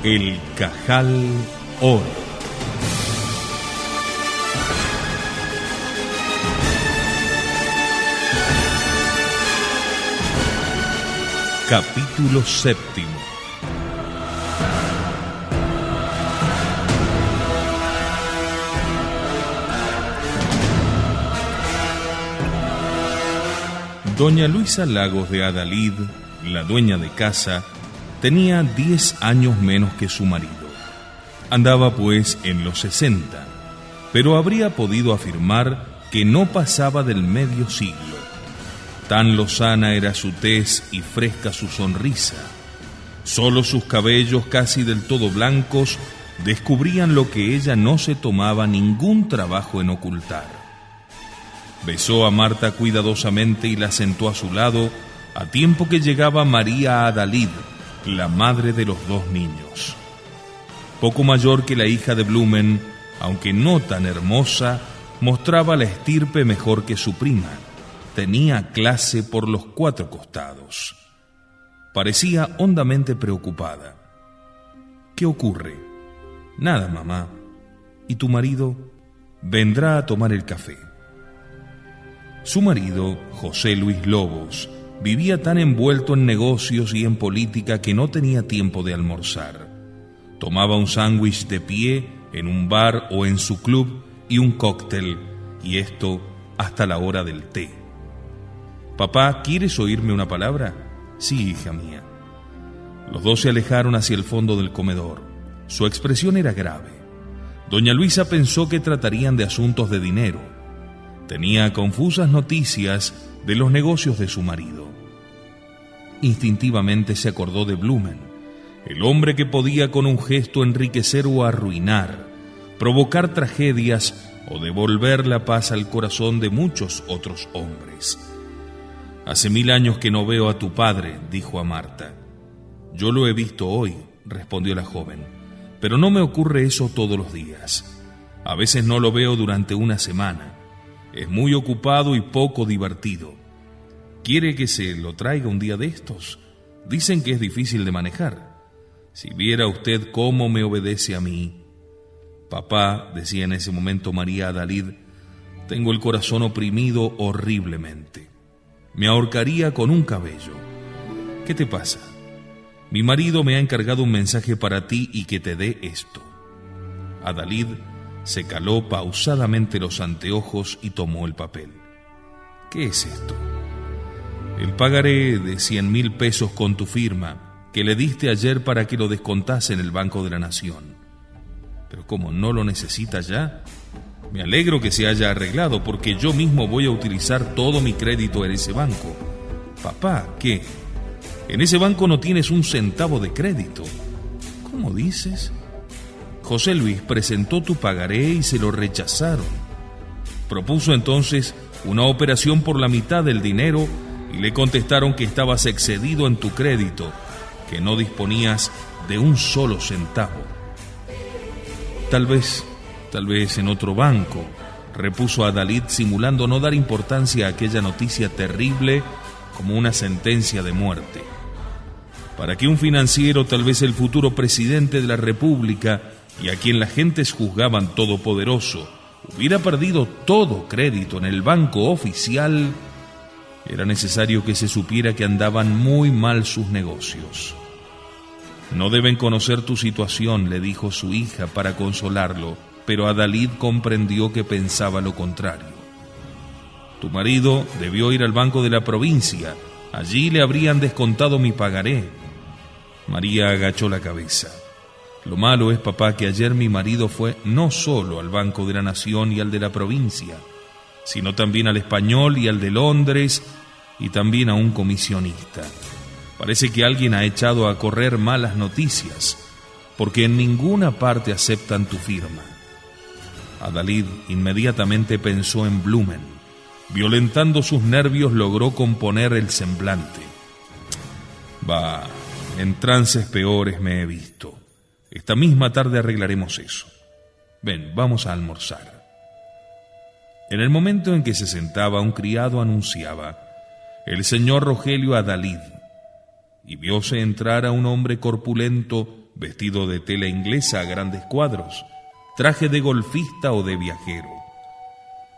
El Cajal Oro. Capítulo séptimo. Doña Luisa Lagos de Adalid, la dueña de casa, tenía 10 años menos que su marido. Andaba pues en los 60, pero habría podido afirmar que no pasaba del medio siglo. Tan lozana era su tez y fresca su sonrisa. Solo sus cabellos, casi del todo blancos, descubrían lo que ella no se tomaba ningún trabajo en ocultar. Besó a Marta cuidadosamente y la sentó a su lado, a tiempo que llegaba María Adalid, la madre de los 2 niños. Poco mayor que la hija de Blumen, aunque no tan hermosa, mostraba la estirpe mejor que su prima. Tenía clase por los 4 costados. Parecía hondamente preocupada. ¿Qué ocurre? Nada, mamá. ¿Y tu marido? Vendrá a tomar el café. Su marido, José Luis Lobos, vivía tan envuelto en negocios y en política que no tenía tiempo de almorzar. Tomaba un sándwich de pie en un bar o en su club y un cóctel, y esto hasta la hora del té. «Papá, ¿quieres oírme una palabra?» «Sí, hija mía». Los 2 se alejaron hacia el fondo del comedor. Su expresión era grave. Doña Luisa pensó que tratarían de asuntos de dinero. Tenía confusas noticias de los negocios de su marido. Instintivamente se acordó de Blumen, el hombre que podía con un gesto enriquecer o arruinar, provocar tragedias o devolver la paz al corazón de muchos otros hombres. «Hace 1000 años que no veo a tu padre», dijo a Marta. «Yo lo he visto hoy», respondió la joven, «pero no me ocurre eso todos los días. A veces no lo veo durante una semana. Es muy ocupado y poco divertido. ¿Quiere que se lo traiga un día de estos? Dicen que es difícil de manejar. Si viera usted cómo me obedece a mí». «Papá», decía en ese momento María Adalid, «tengo el corazón oprimido horriblemente. Me ahorcaría con un cabello. ¿Qué te pasa? Mi marido me ha encargado un mensaje para ti y que te dé esto». Adalid se caló pausadamente los anteojos y tomó el papel. «¿Qué es esto?» «El pagaré de 100,000 pesos con tu firma, que le diste ayer para que lo descontase en el Banco de la Nación». «Pero ¿cómo, no lo necesita ya?» «Me alegro que se haya arreglado, porque yo mismo voy a utilizar todo mi crédito en ese banco». «Papá, ¿qué? En ese banco no tienes un centavo de crédito». «¿Cómo dices?» «José Luis presentó tu pagaré y se lo rechazaron. Propuso entonces una operación por la mitad del dinero y le contestaron que estabas excedido en tu crédito, que no disponías de un solo centavo». Tal vez en otro banco», repuso Adalid, simulando no dar importancia a aquella noticia terrible como una sentencia de muerte. «Para que un financiero, tal vez el futuro presidente de la República, y a quien las gentes juzgaban todopoderoso, hubiera perdido todo crédito en el banco oficial, era necesario que se supiera que andaban muy mal sus negocios». «No deben conocer tu situación», le dijo su hija para consolarlo, pero Adalid comprendió que pensaba lo contrario. «Tu marido debió ir al banco de la provincia, allí le habrían descontado mi pagaré». María agachó la cabeza. «Lo malo es, papá, que ayer mi marido fue no solo al Banco de la Nación y al de la provincia, sino también al Español y al de Londres, y también a un comisionista. Parece que alguien ha echado a correr malas noticias, porque en ninguna parte aceptan tu firma». Adalid inmediatamente pensó en Blumen. Violentando sus nervios, logró componer el semblante. «Bah, en trances peores me he visto. Esta misma tarde arreglaremos eso. Ven, vamos a almorzar». En el momento en que se sentaba, un criado anunciaba: «El señor Rogelio Adalid», y vióse entrar a un hombre corpulento, vestido de tela inglesa a grandes cuadros, traje de golfista o de viajero.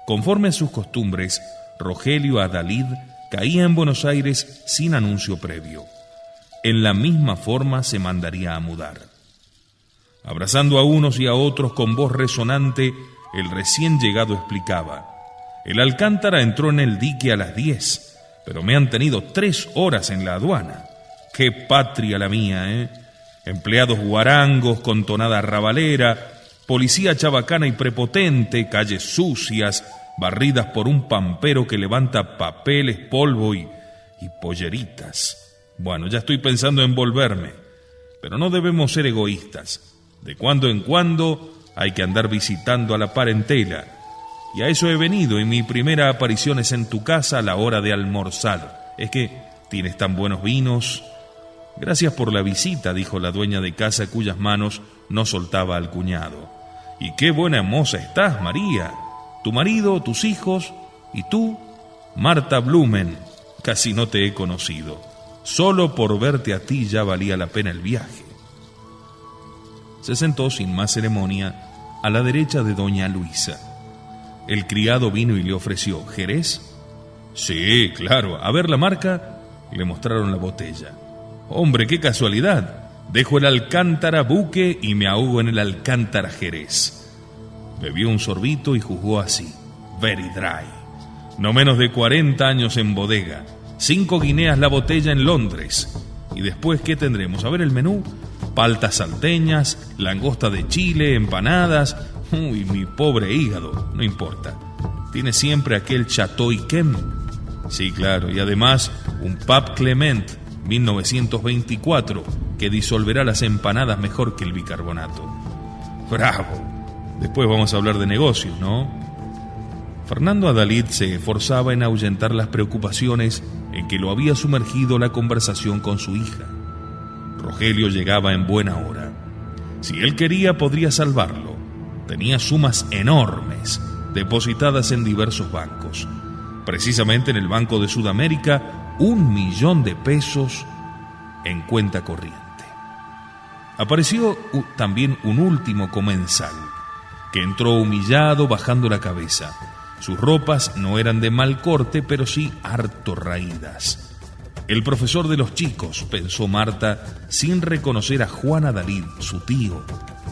Conforme a sus costumbres, Rogelio Adalid caía en Buenos Aires sin anuncio previo. En la misma forma se mandaría a mudar. Abrazando a unos y a otros con voz resonante, el recién llegado explicaba: el Alcántara entró en el dique a las 10, pero me han tenido 3 horas en la aduana. ¡Qué patria la mía, eh! Empleados guarangos con tonada rabalera, policía chabacana y prepotente, calles sucias, barridas por un pampero que levanta papeles, polvo y polleritas. Bueno, ya estoy pensando en volverme, pero no debemos ser egoístas. De cuando en cuando hay que andar visitando a la parentela, y a eso he venido, y mi primera aparición es en tu casa a la hora de almorzar. Es que tienes tan buenos vinos. Gracias por la visita, dijo la dueña de casa, cuyas manos no soltaba al cuñado. Y qué buena moza estás, María. Tu marido, tus hijos y tú, Marta Blumen, casi no te he conocido. Solo por verte a ti ya valía la pena el viaje. Se sentó sin más ceremonia a la derecha de doña Luisa. El criado vino y le ofreció: ¿Jerez? Sí, claro. A ver la marca. Le mostraron la botella. Hombre, qué casualidad. Dejo el Alcántara buque y me ahogo en el Alcántara Jerez. Bebió un sorbito y juzgó así: very dry. No menos de 40 años en bodega, 5 guineas la botella en Londres. Y después, ¿qué tendremos? A ver el menú: paltas salteñas, langosta de Chile, empanadas. Uy, mi pobre hígado. No importa. Tiene siempre aquel Chateau Yquem. Sí, claro. Y además un Pape Clement 1924 que disolverá las empanadas mejor que el bicarbonato. ¡Bravo! Después vamos a hablar de negocios, ¿no? Fernando Adalid se esforzaba en ahuyentar las preocupaciones en que lo había sumergido la conversación con su hija. Rogelio llegaba en buena hora. Si él quería, podría salvarlo. Tenía sumas enormes depositadas en diversos bancos. Precisamente en el Banco de Sudamérica, 1 millón de pesos en cuenta corriente. Apareció también un último comensal, que entró humillado, bajando la cabeza. Sus ropas no eran de mal corte, pero sí harto raídas. El profesor de los chicos, pensó Marta, sin reconocer a Juan Adalid, su tío,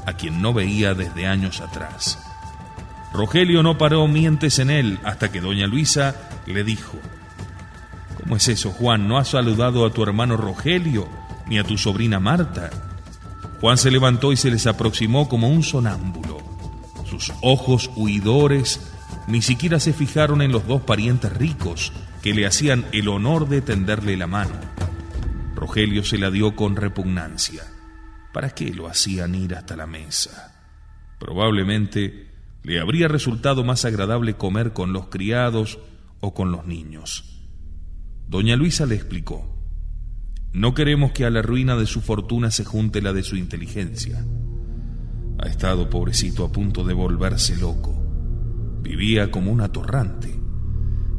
a quien no veía desde años atrás. Rogelio no paró mientes en él hasta que doña Luisa le dijo: ¿Cómo es eso, Juan? ¿No has saludado a tu hermano Rogelio ni a tu sobrina Marta? Juan se levantó y se les aproximó como un sonámbulo. Sus ojos huidores ni siquiera se fijaron en los 2 parientes ricos que le hacían el honor de tenderle la mano. Rogelio se la dio con repugnancia. ¿Para qué lo hacían ir hasta la mesa? Probablemente le habría resultado más agradable comer con los criados o con los niños. Doña Luisa le explicó: no queremos que a la ruina de su fortuna se junte la de su inteligencia. Ha estado, pobrecito, a punto de volverse loco. Vivía como un atorrante,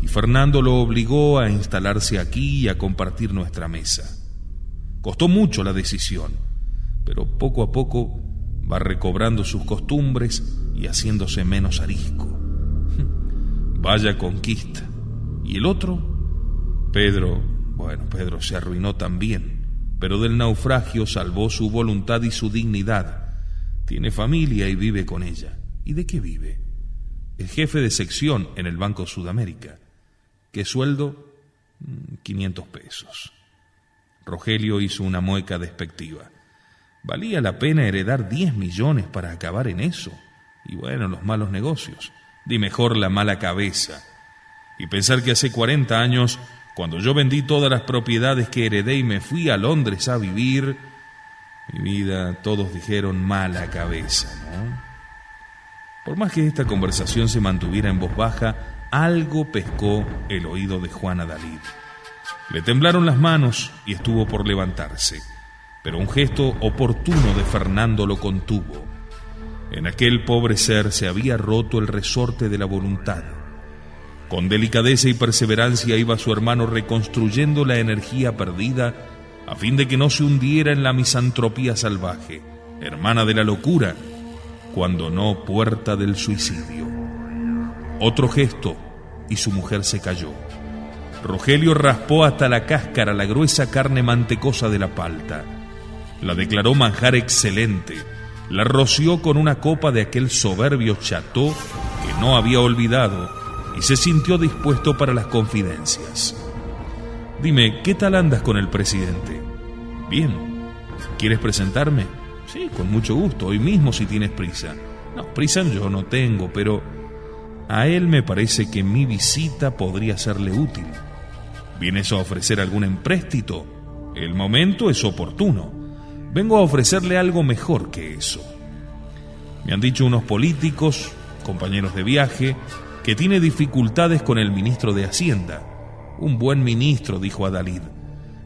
y Fernando lo obligó a instalarse aquí y a compartir nuestra mesa. Costó mucho la decisión, pero poco a poco va recobrando sus costumbres y haciéndose menos arisco. Vaya conquista. ¿Y el otro? Pedro se arruinó también, pero del naufragio salvó su voluntad y su dignidad. Tiene familia y vive con ella. ¿Y de qué vive? El jefe de sección en el Banco Sudamérica. ¿Qué sueldo? 500 pesos. Rogelio hizo una mueca despectiva. ¿Valía la pena heredar 10 millones para acabar en eso? Y bueno, los malos negocios. Di mejor la mala cabeza. Y pensar que hace 40 años, cuando yo vendí todas las propiedades que heredé y me fui a Londres a vivir, mi vida, todos dijeron mala cabeza, ¿no? Por más que esta conversación se mantuviera en voz baja, algo pescó el oído de Juan Adalid. Le temblaron las manos y estuvo por levantarse, pero un gesto oportuno de Fernando lo contuvo. En aquel pobre ser se había roto el resorte de la voluntad. Con delicadeza y perseverancia iba su hermano reconstruyendo la energía perdida a fin de que no se hundiera en la misantropía salvaje, hermana de la locura, cuando no puerta del suicidio. Otro gesto y su mujer se cayó. Rogelio raspó hasta la cáscara la gruesa carne mantecosa de la palta. La declaró manjar excelente, la roció con una copa de aquel soberbio cható que no había olvidado y se sintió dispuesto para las confidencias. Dime, ¿qué tal andas con el presidente? Bien. ¿Quieres presentarme? Sí, con mucho gusto, hoy mismo si tienes prisa. No, prisa yo no tengo, pero a él me parece que mi visita podría serle útil. ¿Vienes a ofrecer algún empréstito? El momento es oportuno. Vengo a ofrecerle algo mejor que eso. Me han dicho unos políticos, compañeros de viaje, que tiene dificultades con el ministro de Hacienda. Un buen ministro, dijo Adalid,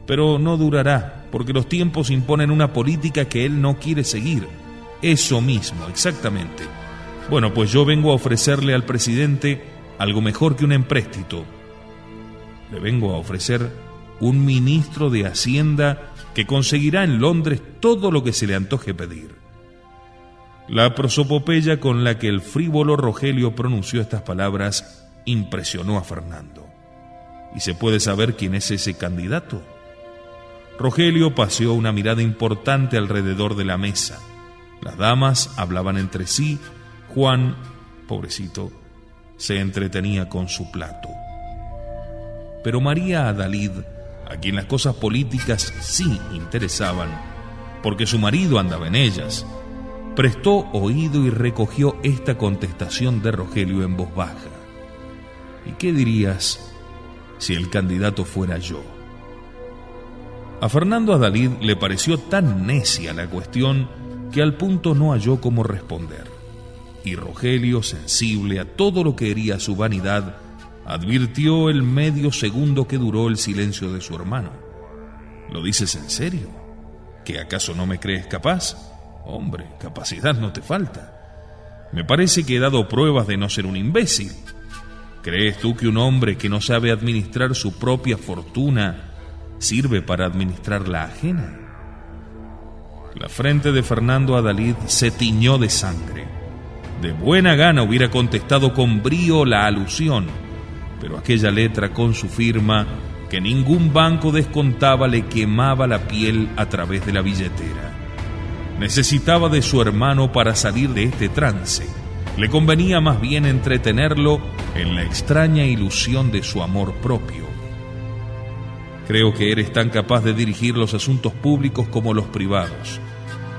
pero no durará, porque los tiempos imponen una política que él no quiere seguir. Eso mismo, exactamente. Bueno, pues yo vengo a ofrecerle al presidente algo mejor que un empréstito. Le vengo a ofrecer un ministro de Hacienda que conseguirá en Londres todo lo que se le antoje pedir. La prosopopeya con la que el frívolo Rogelio pronunció estas palabras impresionó a Fernando. ¿Y se puede saber quién es ese candidato? Rogelio paseó una mirada importante alrededor de la mesa. Las damas hablaban entre sí. Juan, pobrecito, se entretenía con su plato. Pero María Adalid, a quien las cosas políticas sí interesaban, porque su marido andaba en ellas, prestó oído y recogió esta contestación de Rogelio en voz baja. ¿Y qué dirías si el candidato fuera yo? A Fernando Adalid le pareció tan necia la cuestión que al punto no halló cómo responder. Y Rogelio, sensible a todo lo que hería su vanidad, advirtió el medio segundo que duró el silencio de su hermano. ¿Lo dices en serio? ¿Que acaso no me crees capaz? Hombre, capacidad no te falta. Me parece que he dado pruebas de no ser un imbécil. ¿Crees tú que un hombre que no sabe administrar su propia fortuna sirve para administrar la ajena? La frente de Fernando Adalid se tiñó de sangre. De buena gana hubiera contestado con brío la alusión, pero aquella letra con su firma, que ningún banco descontaba, le quemaba la piel a través de la billetera. Necesitaba de su hermano para salir de este trance. Le convenía más bien entretenerlo en la extraña ilusión de su amor propio. Creo que eres tan capaz de dirigir los asuntos públicos como los privados,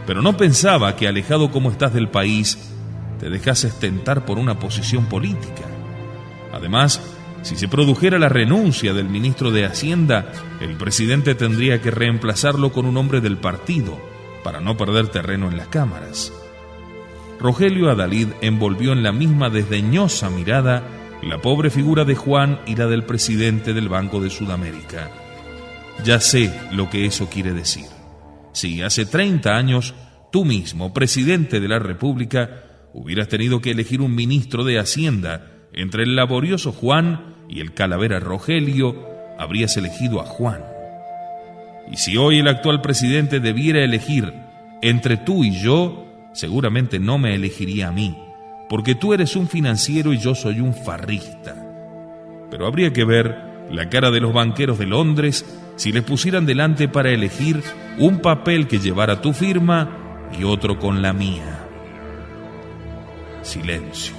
pero no pensaba que, alejado como estás del país, te dejases tentar por una posición política. Además, si se produjera la renuncia del ministro de Hacienda, el presidente tendría que reemplazarlo con un hombre del partido, para no perder terreno en las cámaras. Rogelio Adalid envolvió en la misma desdeñosa mirada la pobre figura de Juan y la del presidente del Banco de Sudamérica. Ya sé lo que eso quiere decir. Si hace 30 años, tú mismo, presidente de la República, hubieras tenido que elegir un ministro de Hacienda entre el laborioso Juan y el calavera Rogelio, habrías elegido a Juan. Y si hoy el actual presidente debiera elegir entre tú y yo, seguramente no me elegiría a mí, porque tú eres un financiero y yo soy un farrista. Pero habría que ver la cara de los banqueros de Londres si les pusieran delante para elegir un papel que llevara tu firma y otro con la mía. Silencio.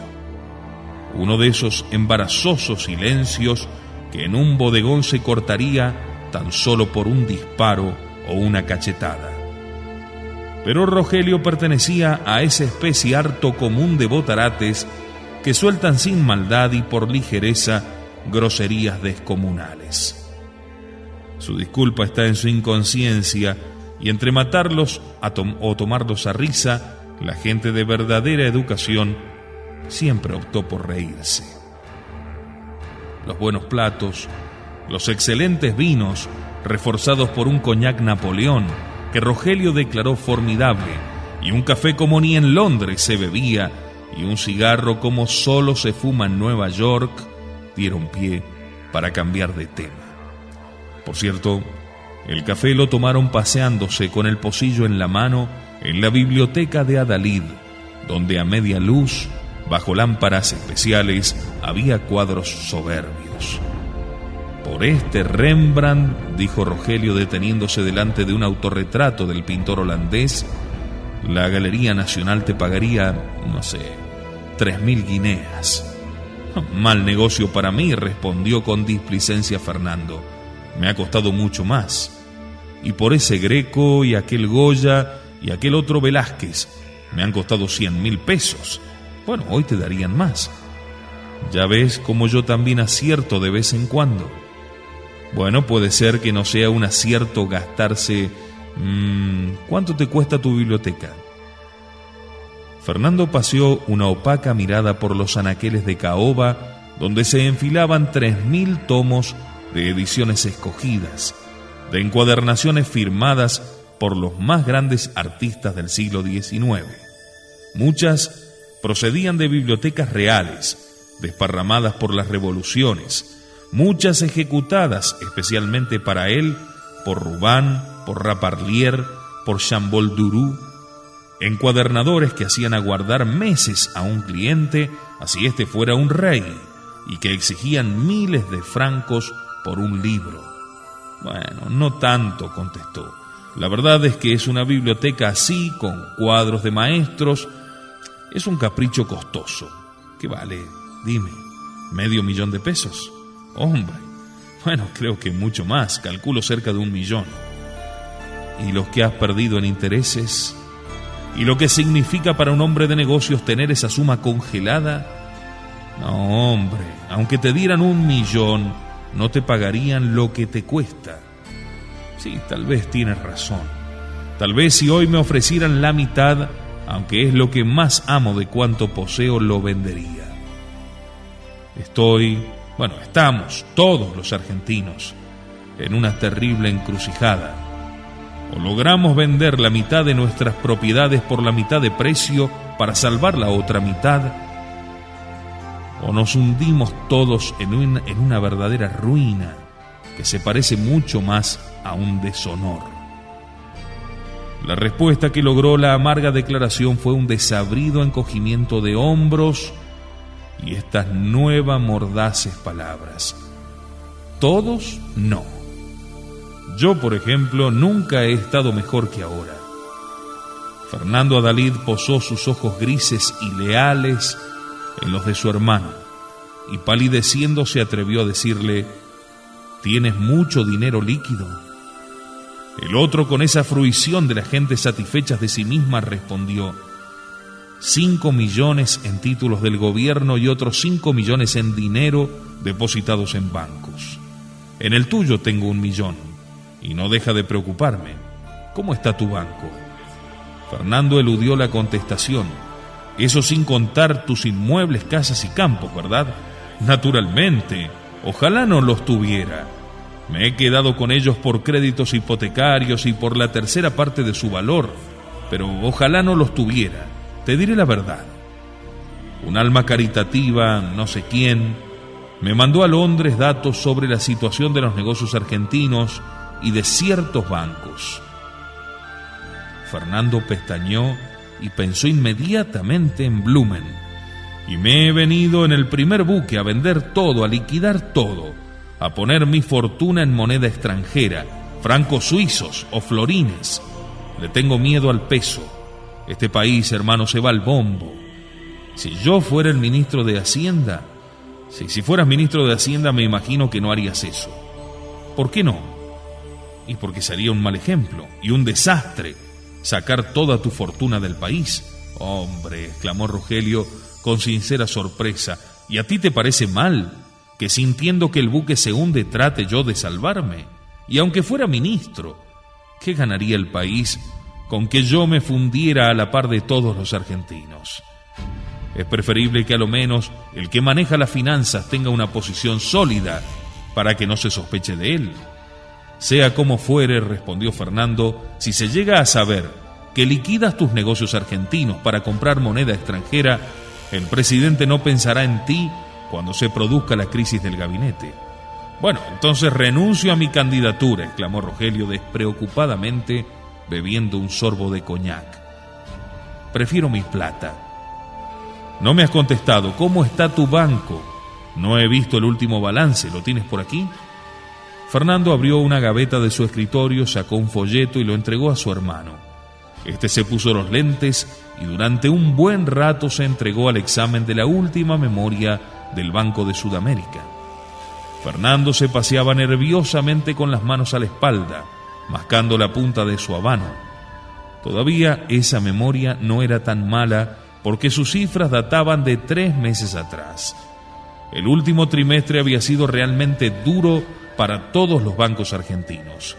Uno de esos embarazosos silencios que en un bodegón se cortaría tan solo por un disparo o una cachetada. Pero Rogelio pertenecía a esa especie harto común de botarates que sueltan sin maldad y por ligereza groserías descomunales. Su disculpa está en su inconsciencia, y entre matarlos o tomarlos a risa, la gente de verdadera educación siempre optó por reírse. Los buenos platos, los excelentes vinos, reforzados por un coñac Napoleón, que Rogelio declaró formidable, y un café como ni en Londres se bebía, y un cigarro como solo se fuma en Nueva York, dieron pie para cambiar de tema. Por cierto, El café lo tomaron paseándose con el pocillo en la mano en la biblioteca de Adalid, donde a media luz, bajo lámparas especiales, había cuadros soberbios. Por este Rembrandt, dijo Rogelio deteniéndose delante de un autorretrato del pintor holandés, la Galería Nacional te pagaría, no sé, 3.000 guineas. Mal negocio para mí, respondió con displicencia Fernando. Me ha costado mucho más. Y por ese Greco y aquel Goya y aquel otro Velázquez me han costado 100.000 pesos. Bueno, hoy te darían más. Ya ves como yo también acierto de vez en cuando. Bueno, puede ser que no sea un acierto gastarse... ¿Cuánto te cuesta tu biblioteca? Fernando paseó una opaca mirada por los anaqueles de caoba, donde se enfilaban 3.000 tomos de ediciones escogidas, de encuadernaciones firmadas por los más grandes artistas del siglo XIX. Muchas procedían de bibliotecas reales, desparramadas por las revoluciones, muchas ejecutadas especialmente para él por Rubán, por Raparlier, por Chambol-Duru, encuadernadores que hacían aguardar meses a un cliente, así este fuera un rey, y que exigían miles de francos por un libro. Bueno, no tanto, contestó. La verdad es que es una biblioteca así, con cuadros de maestros. Es un capricho costoso. ¿Qué vale? Dime, ¿500.000 de pesos? Hombre, bueno, creo que mucho más, calculo cerca de 1.000.000. ¿Y los que has perdido en intereses? ¿Y lo que significa para un hombre de negocios tener esa suma congelada? No, hombre, aunque te dieran 1.000.000, no te pagarían lo que te cuesta. Sí, tal vez tienes razón. Tal vez si hoy me ofrecieran la mitad, aunque es lo que más amo de cuanto poseo, lo vendería. Estamos todos los argentinos en una terrible encrucijada. O logramos vender la mitad de nuestras propiedades por la mitad de precio para salvar la otra mitad, o nos hundimos todos en una verdadera ruina que se parece mucho más a un deshonor. La respuesta que logró la amarga declaración fue un desabrido encogimiento de hombros y estas nuevas mordaces palabras: todos no. Yo, por ejemplo, nunca he estado mejor que ahora. Fernando Adalid posó sus ojos grises y leales en los de su hermano, y palideciendo se atrevió a decirle: ¿tienes mucho dinero líquido? El otro, con esa fruición de la gente satisfecha de sí misma, respondió: 5 millones en títulos del gobierno y otros 5 millones en dinero depositados en bancos. En el tuyo tengo 1 millón. Y no deja de preocuparme. ¿Cómo está tu banco? Fernando eludió la contestación. Eso sin contar tus inmuebles, casas y campos, ¿verdad? Naturalmente. Ojalá no los tuviera. Me he quedado con ellos por créditos hipotecarios y por la tercera parte de su valor. Pero ojalá no los tuviera. Te diré la verdad. Un alma caritativa, no sé quién, me mandó a Londres datos sobre la situación de los negocios argentinos y de ciertos bancos. Fernando pestañeó y pensó inmediatamente en Blumen. Y me he venido en el primer buque a vender todo, a liquidar todo, a poner mi fortuna en moneda extranjera, francos suizos o florines. Le tengo miedo al peso. Este país, hermano, se va al bombo. Si yo fuera el ministro de Hacienda, si fueras ministro de Hacienda, me imagino que no harías eso. ¿Por qué no? Y porque sería un mal ejemplo y un desastre sacar toda tu fortuna del país. Hombre, exclamó Rogelio con sincera sorpresa, ¿y a ti te parece mal que sintiendo que el buque se hunde trate yo de salvarme? Y aunque fuera ministro, ¿qué ganaría el país con que yo me fundiera a la par de todos los argentinos? Es preferible que a lo menos el que maneja las finanzas tenga una posición sólida para que no se sospeche de él. Sea como fuere, respondió Fernando, si se llega a saber que liquidas tus negocios argentinos para comprar moneda extranjera, el presidente no pensará en ti cuando se produzca la crisis del gabinete. Bueno, entonces renuncio a mi candidatura, exclamó Rogelio despreocupadamente, bebiendo un sorbo de coñac. Prefiero mi plata. No me has contestado. ¿Cómo está tu banco? No he visto el último balance. ¿Lo tienes por aquí? Fernando abrió una gaveta de su escritorio, sacó un folleto y lo entregó a su hermano. Este se puso los lentes y durante un buen rato se entregó al examen de la última memoria del Banco de Sudamérica. Fernando se paseaba nerviosamente con las manos a la espalda, mascando la punta de su habano. Todavía esa memoria no era tan mala porque sus cifras databan de 3 meses atrás. El último trimestre había sido realmente duro para todos los bancos argentinos.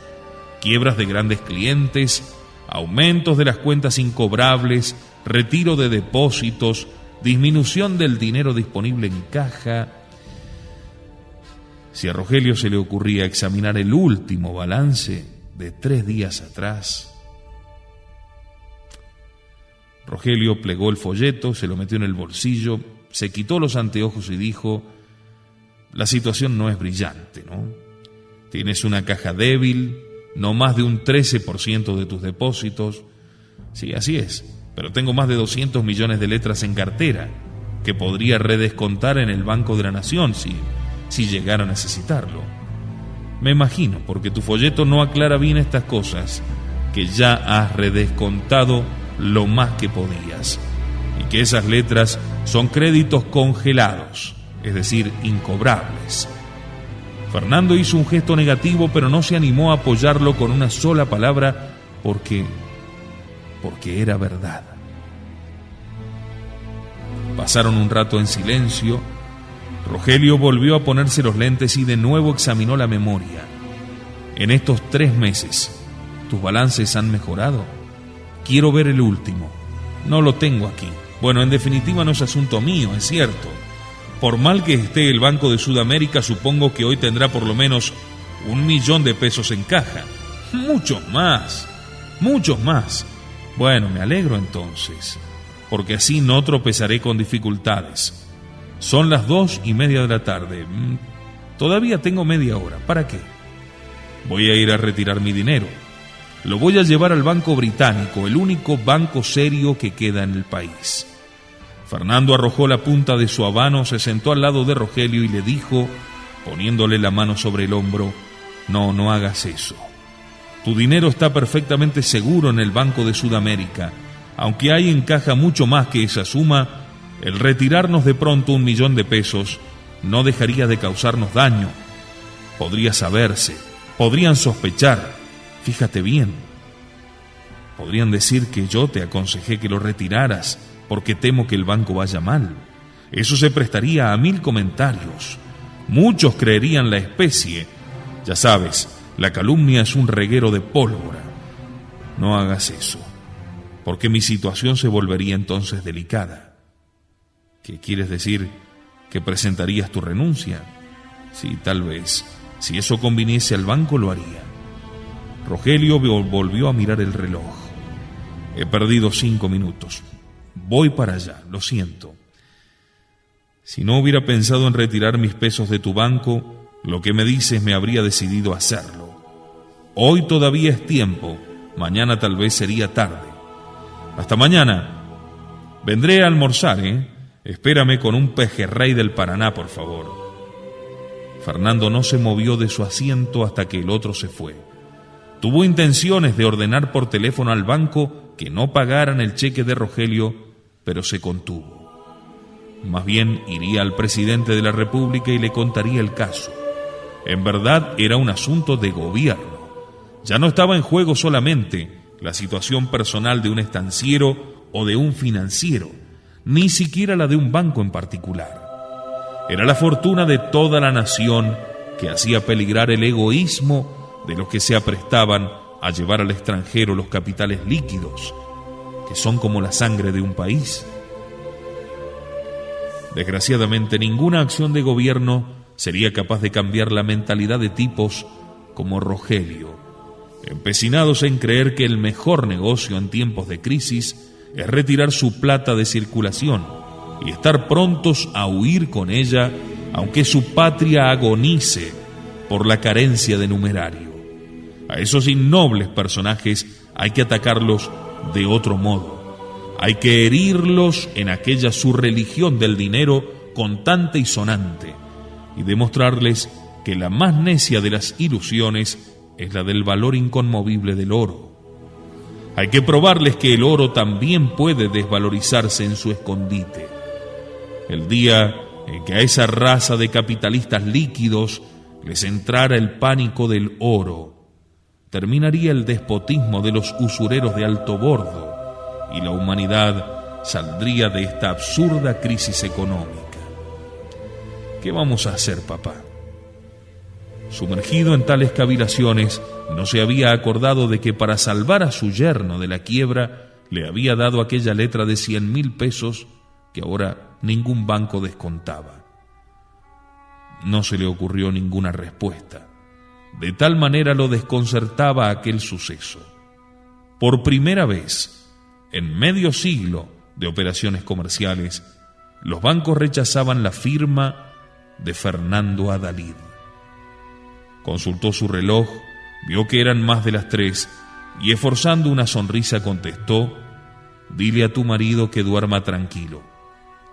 Quiebras de grandes clientes, aumentos de las cuentas incobrables, retiro de depósitos, disminución del dinero disponible en caja. Si a Rogelio se le ocurría examinar el último balance de 3 días atrás. Rogelio plegó el folleto, se lo metió en el bolsillo, se quitó los anteojos y dijo: la situación no es brillante, ¿no? Tienes una caja débil, no más de un 13% de tus depósitos. Sí, así es, pero tengo más de 200 millones de letras en cartera que podría redescontar en el Banco de la Nación si llegara a necesitarlo. Me imagino, porque tu folleto no aclara bien estas cosas, que ya has redescontado lo más que podías y que esas letras son créditos congelados, es decir, incobrables. Fernando hizo un gesto negativo, pero no se animó a apoyarlo con una sola palabra porque era verdad. Pasaron un rato en silencio. Rogelio volvió a ponerse los lentes y de nuevo examinó la memoria. En estos 3 meses, ¿tus balances han mejorado? Quiero ver el último. No lo tengo aquí. Bueno, en definitiva no es asunto mío, es cierto. Por mal que esté el Banco de Sudamérica, supongo que hoy tendrá por lo menos 1 millón de pesos en caja. Muchos más. Bueno, me alegro entonces, porque así no tropezaré con dificultades. Son las 2:30 de la tarde. Todavía tengo media hora. ¿Para qué? Voy a ir a retirar mi dinero. Lo voy a llevar al Banco Británico, el único banco serio que queda en el país. Fernando arrojó la punta de su habano, se sentó al lado de Rogelio y le dijo, poniéndole la mano sobre el hombro: no hagas eso. Tu dinero está perfectamente seguro en el Banco de Sudamérica. Aunque hay en caja mucho más que esa suma, el retirarnos de pronto 1 millón de pesos no dejaría de causarnos daño. Podría saberse, podrían sospechar. Fíjate bien. Podrían decir que yo te aconsejé que lo retiraras porque temo que el banco vaya mal. Eso se prestaría a 1000 comentarios. Muchos creerían la especie. Ya sabes, la calumnia es un reguero de pólvora. No hagas eso, porque mi situación se volvería entonces delicada. ¿Qué quieres decir? ¿Que presentarías tu renuncia? Sí, tal vez. Si eso conviniese al banco, lo haría. Rogelio volvió a mirar el reloj. He perdido 5 minutos. Voy para allá, lo siento. Si no hubiera pensado en retirar mis pesos de tu banco, lo que me dices me habría decidido a hacerlo. Hoy todavía es tiempo, mañana tal vez sería tarde. Hasta mañana. Vendré a almorzar, ¿eh? Espérame con un pejerrey del Paraná, por favor. Fernando no se movió de su asiento hasta que el otro se fue. Tuvo intenciones de ordenar por teléfono al banco que no pagaran el cheque de Rogelio, pero se contuvo. Más bien iría al presidente de la República y le contaría el caso. En verdad era un asunto de gobierno. Ya no estaba en juego solamente la situación personal de un estanciero o de un financiero, ni siquiera la de un banco en particular. Era la fortuna de toda la nación que hacía peligrar el egoísmo de los que se aprestaban a llevar al extranjero los capitales líquidos, que son como la sangre de un país. Desgraciadamente, ninguna acción de gobierno sería capaz de cambiar la mentalidad de tipos como Rogelio, empecinados en creer que el mejor negocio en tiempos de crisis es retirar su plata de circulación y estar prontos a huir con ella, aunque su patria agonice por la carencia de numerario. A esos innobles personajes hay que atacarlos de otro modo. Hay que herirlos en aquella su religión del dinero contante y sonante, y demostrarles que la más necia de las ilusiones es la del valor inconmovible del oro. Hay que probarles que el oro también puede desvalorizarse en su escondite. El día en que a esa raza de capitalistas líquidos les entrara el pánico del oro, terminaría el despotismo de los usureros de alto bordo y la humanidad saldría de esta absurda crisis económica. ¿Qué vamos a hacer, papá? Sumergido en tales cavilaciones, no se había acordado de que para salvar a su yerno de la quiebra le había dado aquella letra de 100,000 pesos que ahora ningún banco descontaba. No se le ocurrió ninguna respuesta. De tal manera lo desconcertaba aquel suceso. Por primera vez, en medio siglo de operaciones comerciales, los bancos rechazaban la firma de Fernando Adalid. Consultó su reloj, vio que eran más de las 3 y, esforzando una sonrisa, contestó: «Dile a tu marido que duerma tranquilo.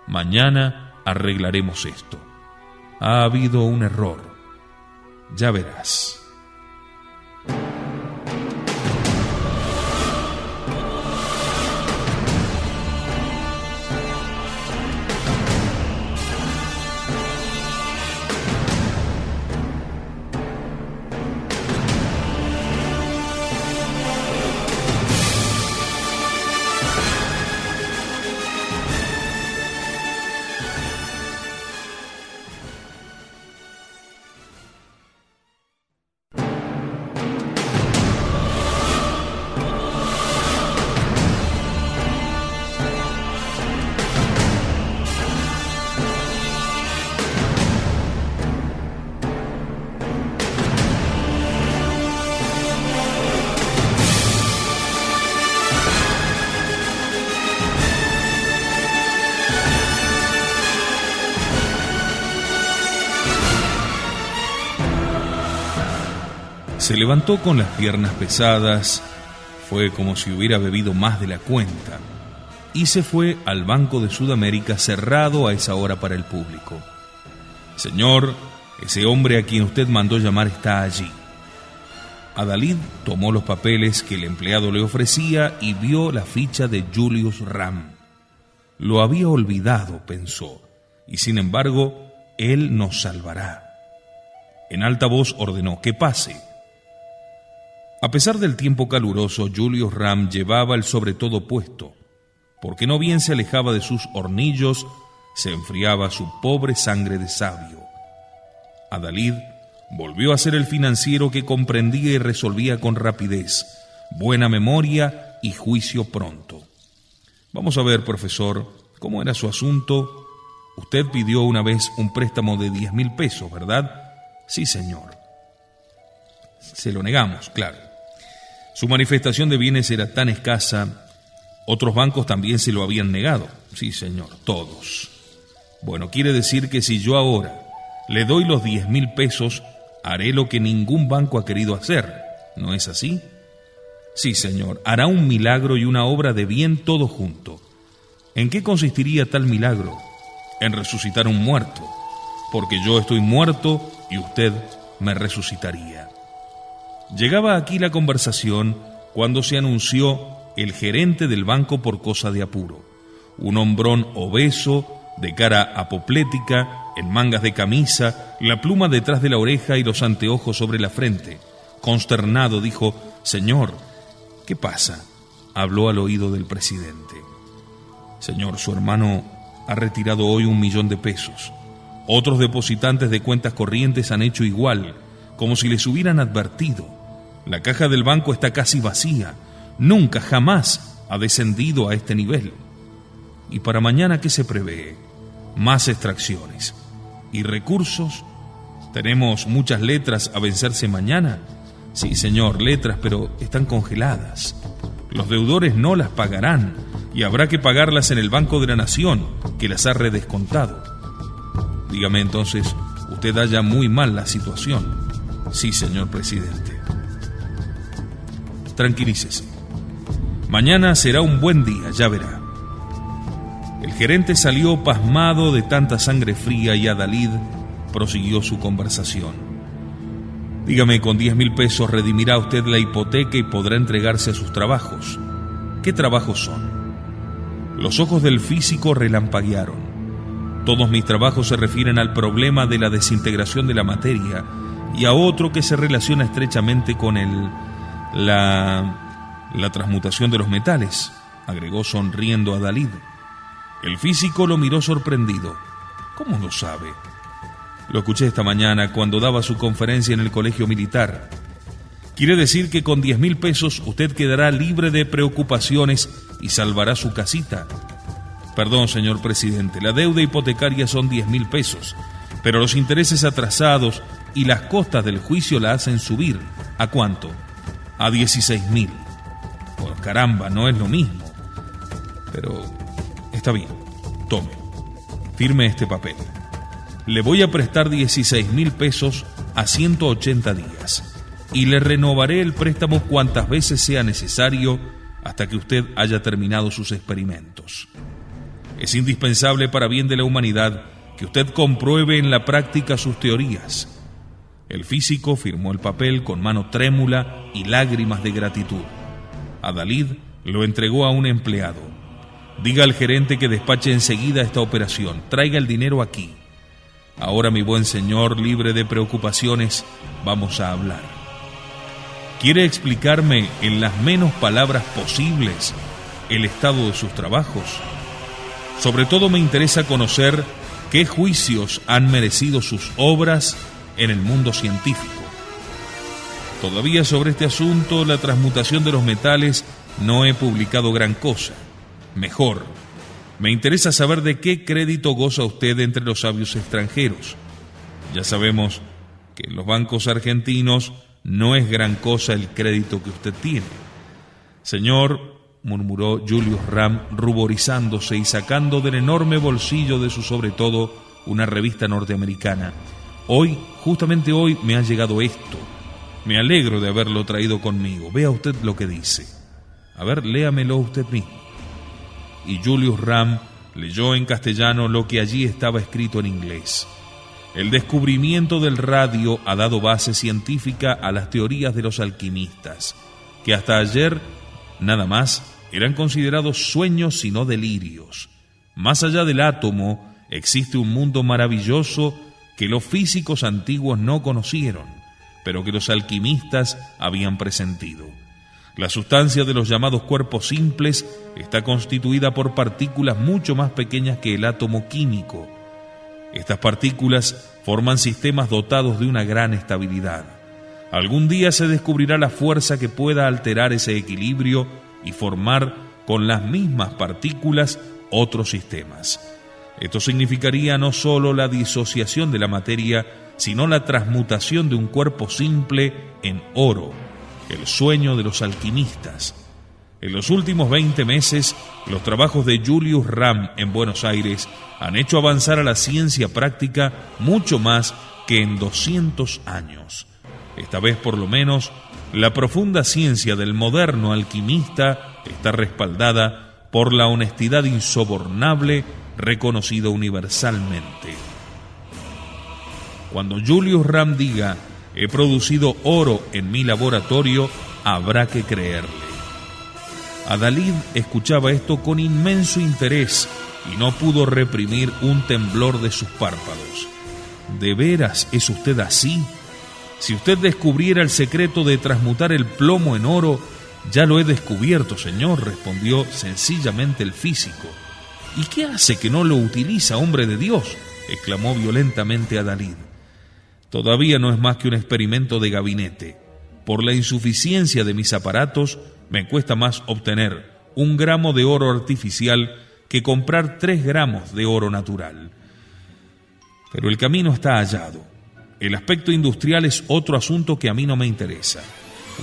Mañana arreglaremos esto. Ha habido un error. Ya verás». Se levantó con las piernas pesadas, fue como si hubiera bebido más de la cuenta, y se fue al Banco de Sudamérica, cerrado a esa hora para el público. «Señor, ese hombre a quien usted mandó llamar está allí». Adalid tomó los papeles que el empleado le ofrecía y vio la ficha de Julius Ram. Lo había olvidado, pensó, y sin embargo, él nos salvará. En alta voz ordenó: «Que pase». A pesar del tiempo caluroso, Julius Ram llevaba el sobretodo puesto, porque no bien se alejaba de sus hornillos, se enfriaba su pobre sangre de sabio. Adalid volvió a ser el financiero que comprendía y resolvía con rapidez, buena memoria y juicio pronto. «Vamos a ver, profesor, ¿cómo era su asunto? Usted pidió una vez un préstamo de 10,000 pesos, ¿verdad?» «Sí, señor». «Se lo negamos, claro. Su manifestación de bienes era tan escasa, otros bancos también se lo habían negado». «Sí, señor, todos». «Bueno, quiere decir que si yo ahora le doy los 10,000 pesos, haré lo que ningún banco ha querido hacer, ¿no es así?» «Sí, señor, hará un milagro y una obra de bien todo junto». «¿En qué consistiría tal milagro?» «En resucitar un muerto, porque yo estoy muerto y usted me resucitaría». Llegaba aquí la conversación cuando se anunció el gerente del banco por cosa de apuro, un hombrón obeso, de cara apoplética, en mangas de camisa, la pluma detrás de la oreja y los anteojos sobre la frente. Consternado dijo: «Señor». «¿Qué pasa?», habló al oído del presidente. «Señor, su hermano ha retirado hoy 1,000,000 de pesos. Otros depositantes de cuentas corrientes han hecho igual, como si les hubieran advertido. La caja del banco está casi vacía. Nunca, jamás ha descendido a este nivel. Y para mañana, ¿qué se prevé? Más extracciones. ¿Y recursos? ¿Tenemos muchas letras a vencerse mañana? Sí, señor, letras, pero están congeladas. Los deudores no las pagarán y habrá que pagarlas en el Banco de la Nación, que las ha redescontado. Dígame entonces, usted halla muy mal la situación. Sí, señor presidente. Tranquilícese. Mañana será un buen día, ya verá. El gerente salió pasmado de tanta sangre fría y Adalid prosiguió su conversación. Dígame, con 10.000 pesos redimirá usted la hipoteca y podrá entregarse a sus trabajos. ¿Qué trabajos son? Los ojos del físico relampaguearon. Todos mis trabajos se refieren al problema de la desintegración de la materia y a otro que se relaciona estrechamente con la transmutación de los metales, agregó sonriendo Adalid. El físico lo miró sorprendido. ¿Cómo lo sabe? Lo escuché esta mañana cuando daba su conferencia en el colegio militar. Quiere decir que con 10.000 pesos usted quedará libre de preocupaciones y salvará su casita. Perdón, señor presidente, la deuda hipotecaria son 10.000 pesos, pero los intereses atrasados y las costas del juicio la hacen subir. ¿A cuánto? A 16.000. Por caramba, no es lo mismo. Pero está bien, tome, firme este papel. Le voy a prestar 16.000 pesos a 180 días y le renovaré el préstamo cuantas veces sea necesario hasta que usted haya terminado sus experimentos. Es indispensable para bien de la humanidad que usted compruebe en la práctica sus teorías. El físico firmó el papel con mano trémula y lágrimas de gratitud. Adalid lo entregó a un empleado. Diga al gerente que despache enseguida esta operación. Traiga el dinero aquí. Ahora, mi buen señor, libre de preocupaciones, vamos a hablar. ¿Quiere explicarme en las menos palabras posibles el estado de sus trabajos? Sobre todo me interesa conocer qué juicios han merecido sus obras en el mundo científico. Todavía sobre este asunto, la transmutación de los metales, no he publicado gran cosa. Mejor, me interesa saber de qué crédito goza usted entre los sabios extranjeros. Ya sabemos que en los bancos argentinos no es gran cosa el crédito que usted tiene. Señor, murmuró Julius Ram, ruborizándose y sacando del enorme bolsillo de su sobretodo una revista norteamericana. Hoy, justamente hoy, me ha llegado esto. Me alegro de haberlo traído conmigo. Vea usted lo que dice. A ver, léamelo usted mismo. Y Julius Ram leyó en castellano lo que allí estaba escrito en inglés. El descubrimiento del radio ha dado base científica a las teorías de los alquimistas, que hasta ayer nada más eran considerados sueños sino delirios. Más allá del átomo existe un mundo maravilloso que los físicos antiguos no conocieron, pero que los alquimistas habían presentido. La sustancia de los llamados cuerpos simples está constituida por partículas mucho más pequeñas que el átomo químico. Estas partículas forman sistemas dotados de una gran estabilidad. Algún día se descubrirá la fuerza que pueda alterar ese equilibrio y formar con las mismas partículas otros sistemas. Esto significaría no solo la disociación de la materia, sino la transmutación de un cuerpo simple en oro, el sueño de los alquimistas. En los últimos 20 meses, los trabajos de Julius Ram en Buenos Aires han hecho avanzar a la ciencia práctica mucho más que en 200 años. Esta vez, por lo menos, la profunda ciencia del moderno alquimista está respaldada por la honestidad insobornable reconocida universalmente. Cuando Julius Ram diga: he producido oro en mi laboratorio, habrá que creerle. Adalid escuchaba esto con inmenso interés y no pudo reprimir un temblor de sus párpados. ¿De veras es usted así? Si usted descubriera el secreto de transmutar el plomo en oro, ya lo he descubierto, señor, respondió sencillamente el físico. ¿Y qué hace que no lo utiliza, hombre de Dios?, exclamó violentamente Adalid. Todavía no es más que un experimento de gabinete. Por la insuficiencia de mis aparatos, me cuesta más obtener 1 gramo de oro artificial que comprar 3 gramos de oro natural. Pero el camino está hallado. El aspecto industrial es otro asunto que a mí no me interesa.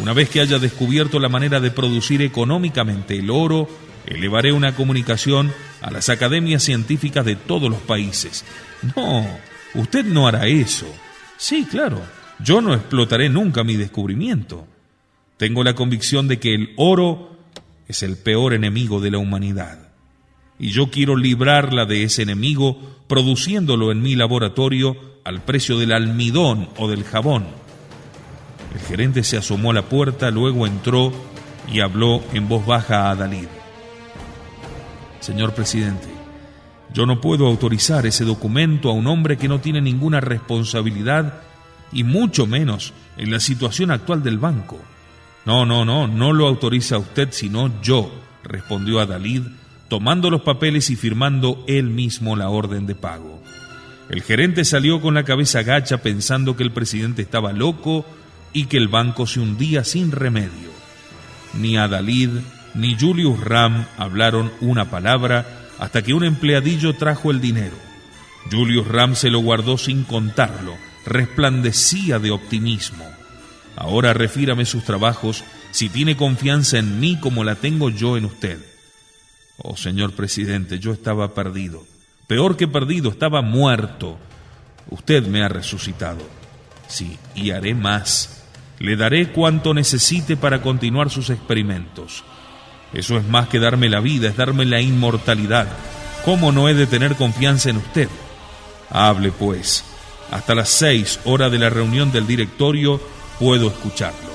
Una vez que haya descubierto la manera de producir económicamente el oro, elevaré una comunicación a las academias científicas de todos los países. No, usted no hará eso. Sí, claro, Yo no explotaré nunca mi descubrimiento. Tengo la convicción de que el oro es el peor enemigo de la humanidad. Y yo quiero librarla de ese enemigo produciéndolo en mi laboratorio al precio del almidón o del jabón. El gerente se asomó a la puerta, luego entró y habló en voz baja a Adalid. Señor presidente, yo no puedo autorizar ese documento a un hombre que no tiene ninguna responsabilidad y mucho menos en la situación actual del banco. No lo autoriza usted sino yo, respondió Adalid, tomando los papeles y firmando él mismo la orden de pago. El gerente salió con la cabeza gacha pensando que el presidente estaba loco y que el banco se hundía sin remedio. Ni Adalid ni Julius Ram hablaron una palabra hasta que un empleadillo trajo el dinero. Julius Ram se lo guardó sin contarlo, resplandecía de optimismo. Ahora refírame sus trabajos si tiene confianza en mí como la tengo yo en usted. Oh, señor presidente, yo estaba perdido. Peor que perdido, estaba muerto. Usted me ha resucitado. Sí, y haré más. Le daré cuanto necesite para continuar sus experimentos. Eso es más que darme la vida, es darme la inmortalidad. ¿Cómo no he de tener confianza en usted? Hable, pues. Hasta las 6 horas de la reunión del directorio puedo escucharlo.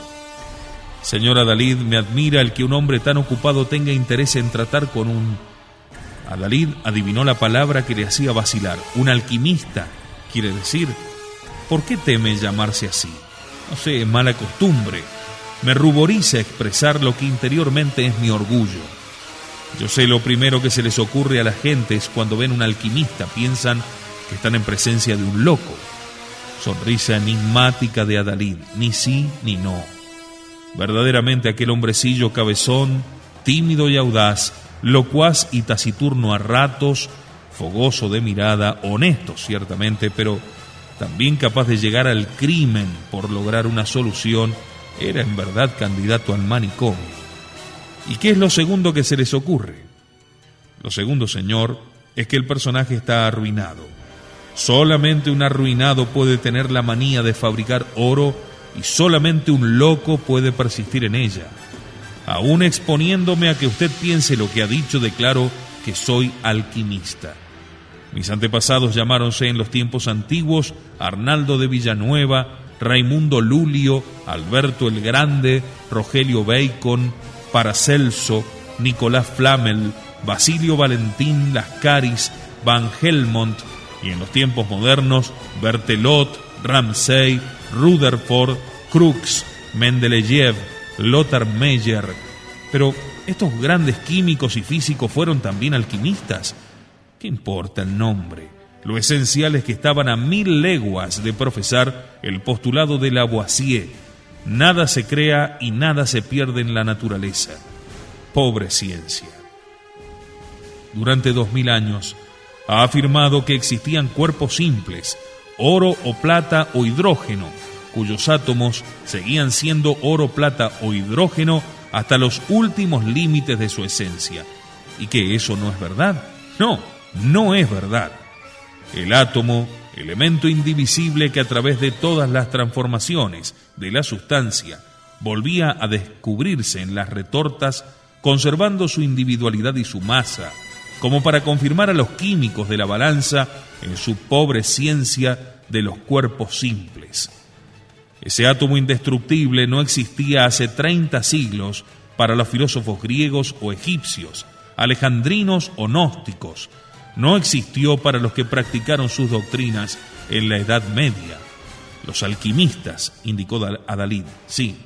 Señor Adalid, me admira el que un hombre tan ocupado tenga interés en tratar con un... Adalid adivinó la palabra que le hacía vacilar. Un alquimista, quiere decir. ¿Por qué teme llamarse así? No sé, mala costumbre. Me ruboriza expresar lo que interiormente es mi orgullo. Yo sé lo primero que se les ocurre a las gentes cuando ven un alquimista. Piensan que están en presencia de un loco. Sonrisa enigmática de Adalid, ni sí ni no. Verdaderamente aquel hombrecillo cabezón, tímido y audaz, locuaz y taciturno a ratos, fogoso de mirada, honesto ciertamente, pero también capaz de llegar al crimen por lograr una solución, era en verdad candidato al manicomio. ¿Y qué es lo segundo que se les ocurre? Lo segundo, señor, es que el personaje está arruinado. Solamente un arruinado puede tener la manía de fabricar oro y solamente un loco puede persistir en ella. Aún exponiéndome a que usted piense lo que ha dicho, declaro que soy alquimista. Mis antepasados llamáronse en los tiempos antiguos Arnaldo de Villanueva, Raimundo Lulio, Alberto el Grande, Rogelio Bacon, Paracelso, Nicolás Flamel, Basilio Valentín Lascaris, Van Helmont, y en los tiempos modernos Berthelot, Ramsay, Rutherford, Crookes, Mendeleev, Lothar Meyer. Pero estos grandes químicos y físicos fueron también alquimistas. ¿Qué importa el nombre? Lo esencial es que estaban a 1000 leguas de profesar el postulado de Lavoisier. Nada se crea y nada se pierde en la naturaleza. Pobre ciencia. Durante 2000 años ha afirmado que existían cuerpos simples, oro o plata o hidrógeno, cuyos átomos seguían siendo oro, plata o hidrógeno hasta los últimos límites de su esencia. ¿Y que eso no es verdad? No es verdad. El átomo, elemento indivisible que a través de todas las transformaciones de la sustancia volvía a descubrirse en las retortas, conservando su individualidad y su masa, como para confirmar a los químicos de la balanza en su pobre ciencia de los cuerpos simples. Ese átomo indestructible no existía hace 30 siglos para los filósofos griegos o egipcios, alejandrinos o gnósticos. No existió para los que practicaron sus doctrinas en la Edad Media. Los alquimistas, indicó Adalid, sí.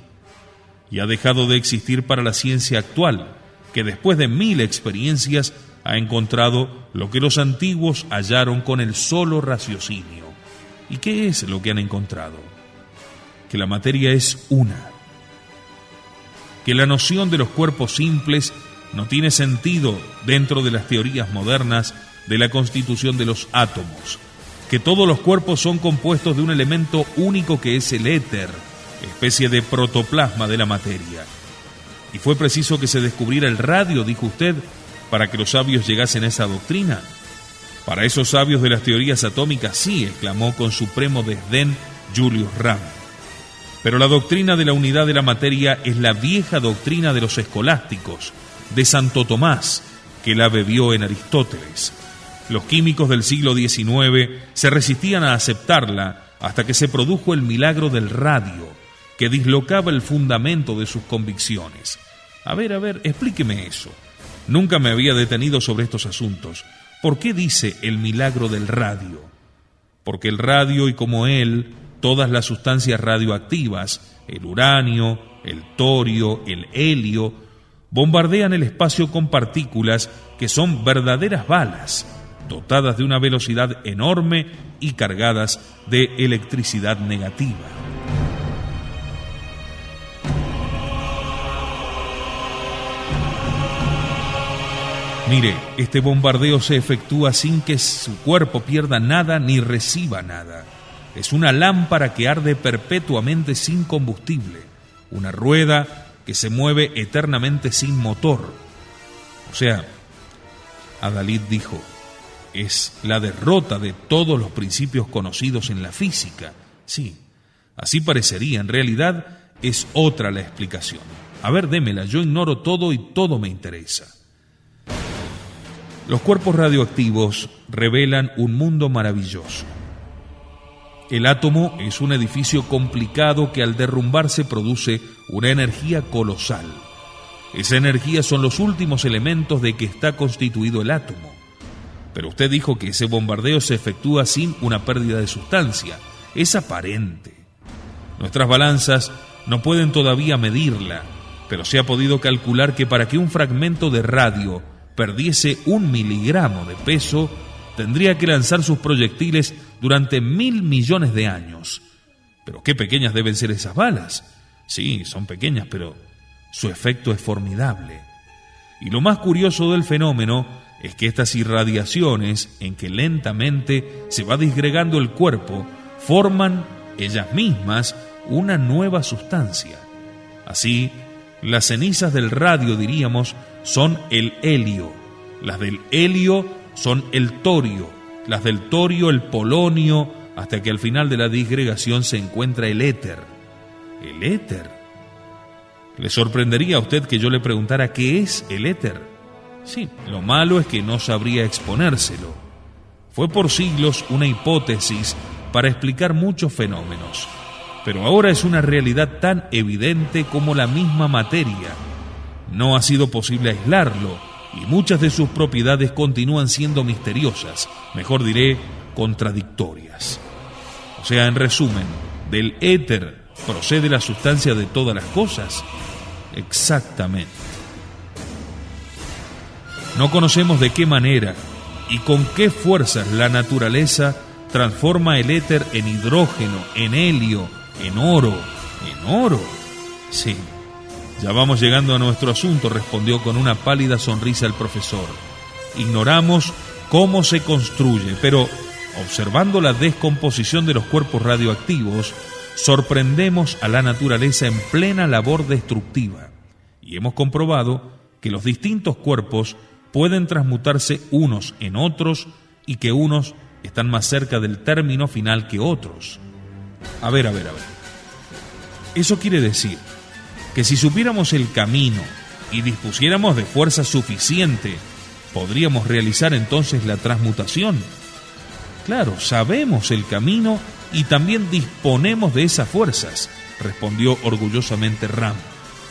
Y ha dejado de existir para la ciencia actual, que después de 1000 experiencias ha encontrado lo que los antiguos hallaron con el solo raciocinio. ¿Y qué es lo que han encontrado? Que la materia es una. Que la noción de los cuerpos simples no tiene sentido dentro de las teorías modernas de la constitución de los átomos. Que todos los cuerpos son compuestos de un elemento único que es el éter, especie de protoplasma de la materia. Y fue preciso que se descubriera el radio, dijo usted, para que los sabios llegasen a esa doctrina. Para esos sabios de las teorías atómicas sí, exclamó con supremo desdén Julius Ram. Pero la doctrina de la unidad de la materia es la vieja doctrina de los escolásticos, de Santo Tomás, que la bebió en Aristóteles. Los químicos del siglo XIX se resistían a aceptarla hasta que se produjo el milagro del radio, que dislocaba el fundamento de sus convicciones. A ver, explíqueme eso. Nunca me había detenido sobre estos asuntos. ¿Por qué dice el milagro del radio? Porque el radio y como él, todas las sustancias radioactivas, el uranio, el torio, el helio, bombardean el espacio con partículas que son verdaderas balas, dotadas de una velocidad enorme y cargadas de electricidad negativa. Mire, este bombardeo se efectúa sin que su cuerpo pierda nada ni reciba nada. Es una lámpara que arde perpetuamente sin combustible, una rueda que se mueve eternamente sin motor. O sea, Adalid dijo, es la derrota de todos los principios conocidos en la física. Sí, así parecería, en realidad es otra la explicación. A ver, démela, yo ignoro todo y todo me interesa. Los cuerpos radioactivos revelan un mundo maravilloso. El átomo es un edificio complicado que al derrumbarse produce una energía colosal. Esa energía son los últimos elementos de que está constituido el átomo. Pero usted dijo que ese bombardeo se efectúa sin una pérdida de sustancia. Es aparente. Nuestras balanzas no pueden todavía medirla, pero se ha podido calcular que para que un fragmento de radio perdiese 1 miligramo de peso, tendría que lanzar sus proyectiles durante 1.000 millones de años. Pero qué pequeñas deben ser esas balas. Sí, son pequeñas, pero su efecto es formidable. Y lo más curioso del fenómeno es que estas irradiaciones, en que lentamente se va disgregando el cuerpo, forman ellas mismas una nueva sustancia. Así, las cenizas del radio, diríamos, son el helio, las del helio son el torio, las del torio el polonio, hasta que al final de la disgregación se encuentra el éter. ¿El éter? ¿Le sorprendería a usted que yo le preguntara qué es el éter? Sí, lo malo es que no sabría exponérselo. Fue por siglos una hipótesis para explicar muchos fenómenos, pero ahora es una realidad tan evidente como la misma materia. No ha sido posible aislarlo y muchas de sus propiedades continúan siendo misteriosas, mejor diré, contradictorias. O sea, en resumen, ¿del éter procede la sustancia de todas las cosas? Exactamente. No conocemos de qué manera y con qué fuerzas la naturaleza transforma el éter en hidrógeno, en helio, en oro. ¿En oro? Sí. Ya vamos llegando a nuestro asunto, respondió con una pálida sonrisa el profesor. Ignoramos cómo se construye, pero observando la descomposición de los cuerpos radioactivos, sorprendemos a la naturaleza en plena labor destructiva. Y hemos comprobado que los distintos cuerpos pueden transmutarse unos en otros y que unos están más cerca del término final que otros. A ver. Eso quiere decir que si supiéramos el camino y dispusiéramos de fuerza suficiente, ¿podríamos realizar entonces la transmutación? Claro, sabemos el camino y también disponemos de esas fuerzas, respondió orgullosamente Ram.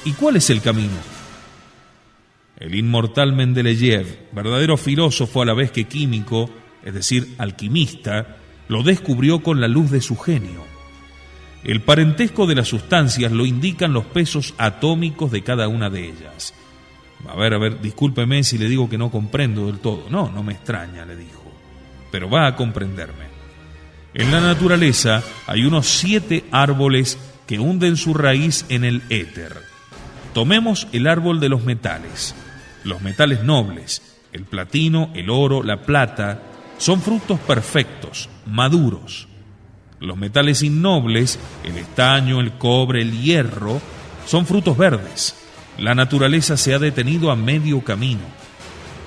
¿Y cuál es el camino? El inmortal Mendeleev, verdadero filósofo a la vez que químico, es decir, alquimista, lo descubrió con la luz de su genio. El parentesco de las sustancias lo indican los pesos atómicos de cada una de ellas. A ver, discúlpeme si le digo que no comprendo del todo. No me extraña, le dijo, pero va a comprenderme. En la naturaleza hay unos 7 árboles que hunden su raíz en el éter. Tomemos el árbol de los metales. Los metales nobles, el platino, el oro, la plata, son frutos perfectos, maduros. Los metales innobles, el estaño, el cobre, el hierro, son frutos verdes. La naturaleza se ha detenido a medio camino.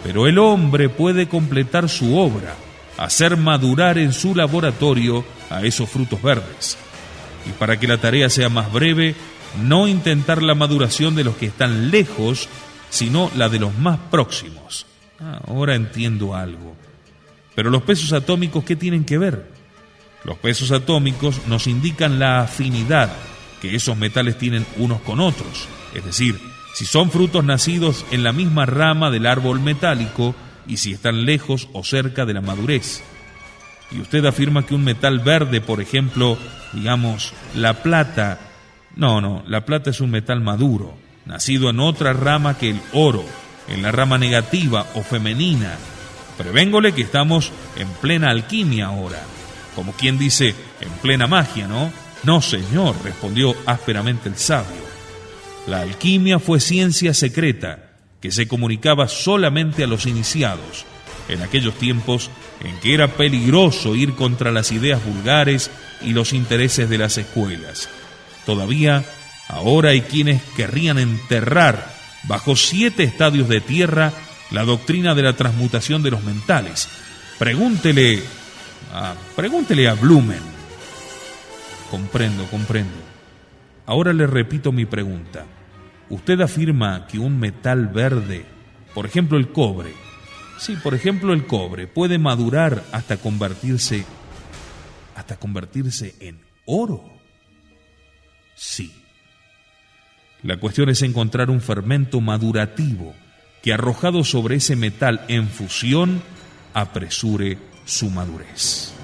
Pero el hombre puede completar su obra, hacer madurar en su laboratorio a esos frutos verdes. y para que la tarea sea más breve, no intentar la maduración de los que están lejos, sino la de los más próximos. Ahora entiendo algo. Pero los pesos atómicos, ¿qué tienen que ver? Los pesos atómicos nos indican la afinidad que esos metales tienen unos con otros, es decir, si son frutos nacidos en la misma rama del árbol metálico y si están lejos o cerca de la madurez. Y usted afirma que un metal verde, por ejemplo, digamos, la plata, no, la plata es un metal maduro, nacido en otra rama que el oro, en la rama negativa o femenina. Prevéngole que estamos en plena alquimia ahora, como quien dice, en plena magia, ¿no? No, señor, respondió ásperamente el sabio. La alquimia fue ciencia secreta que se comunicaba solamente a los iniciados, en aquellos tiempos en que era peligroso ir contra las ideas vulgares y los intereses de las escuelas. Todavía, ahora hay quienes querrían enterrar bajo 7 estadios de tierra la doctrina de la transmutación de los mentales. Pregúntele a Blumen. Comprendo. Ahora le repito mi pregunta. Usted afirma que un metal verde, por ejemplo el cobre, puede madurar hasta convertirse en oro. Sí. La cuestión es encontrar un fermento madurativo que, arrojado sobre ese metal en fusión, apresure su madurez.